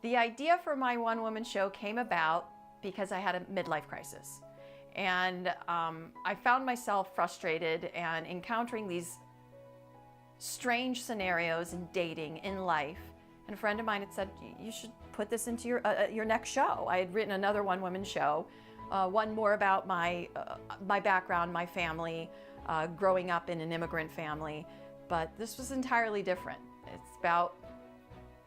The idea for my one-woman show came about because I had a midlife crisis. And I found myself frustrated and encountering these strange scenarios in dating, in life. And a friend of mine had said, you should put this into your next show. I had written another one-woman show, one more about my background, my family, growing up in an immigrant family. But this was entirely different. It's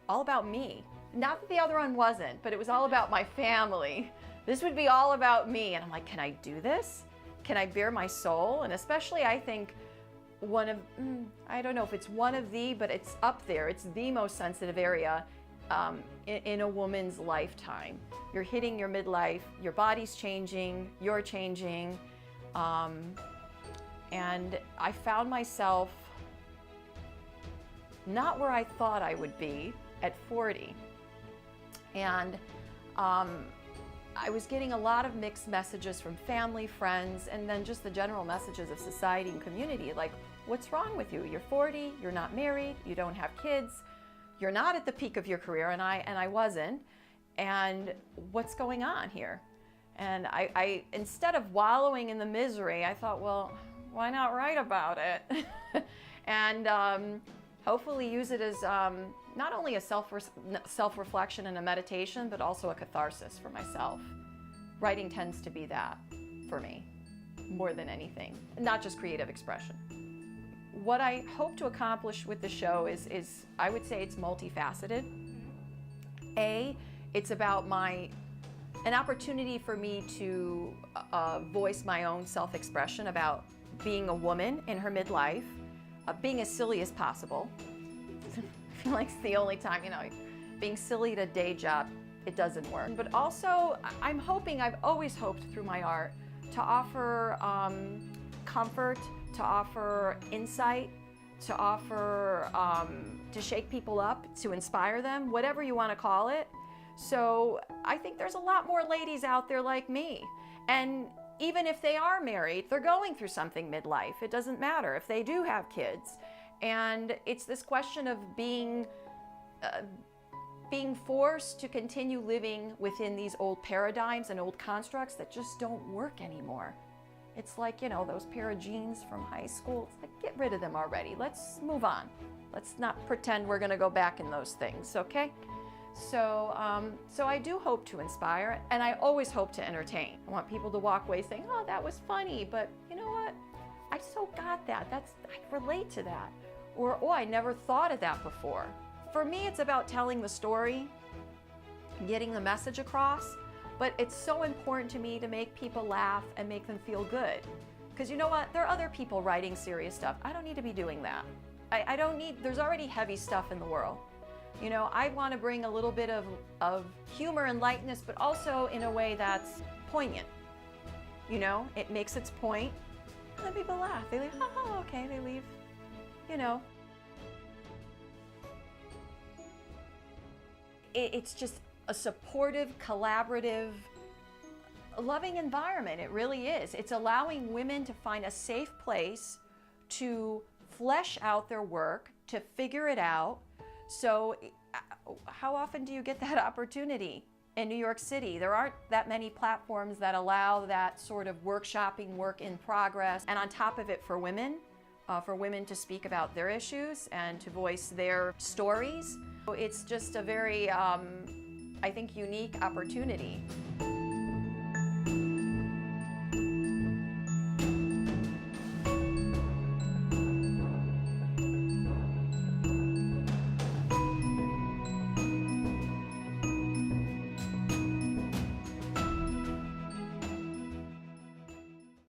all about me. Not that the other one wasn't, but it was all about my family. This would be all about me. And I'm like, can I do this? Can I bare my soul? And especially, I think, I don't know if it's one of the, but it's up there. It's the most sensitive area in a woman's lifetime. You're hitting your midlife, your body's changing, you're changing. And I found myself not where I thought I would be at 40. And I was getting a lot of mixed messages from family, friends, and then just the general messages of society and community, like, what's wrong with you? You're 40, you're not married, you don't have kids, you're not at the peak of your career, and I wasn't, and what's going on here? And I instead of wallowing in the misery, I thought, well, why not write about it? And hopefully use it as not only a self-reflection and a meditation, but also a catharsis for myself. Writing tends to be that for me, more than anything, not just creative expression. What I hope to accomplish with the show is I would say it's multifaceted. It's about an opportunity for me to voice my own self-expression about being a woman in her midlife, being as silly as possible. I feel like it's the only time, being silly at a day job, it doesn't work. But also, I've always hoped through my art to offer comfort, to offer insight, to offer, to shake people up, to inspire them, whatever you want to call it. So I think there's a lot more ladies out there like me. And even if they are married, they're going through something midlife. It doesn't matter if they do have kids. And it's this question of being forced to continue living within these old paradigms and old constructs that just don't work anymore. It's like, those pair of jeans from high school. It's like, get rid of them already. Let's move on. Let's not pretend we're gonna go back in those things, okay? So I do hope to inspire, and I always hope to entertain. I want people to walk away saying, oh, that was funny, but you know what? I so got that. I relate to that. Or, oh, I never thought of that before. For me, it's about telling the story, getting the message across, but it's so important to me to make people laugh and make them feel good. Because you know what? There are other people writing serious stuff. I don't need to be doing that. I don't need, there's already heavy stuff in the world. I want to bring a little bit of humor and lightness, but also in a way that's poignant. It makes its point, and then people laugh. They leave, oh, okay, they leave, It's just a supportive, collaborative, loving environment. It really is. It's allowing women to find a safe place to flesh out their work, to figure it out. So how often do you get that opportunity in New York City? There aren't that many platforms that allow that sort of workshopping, work in progress, and on top of it for women to speak about their issues and to voice their stories. It's just a very, I think, unique opportunity.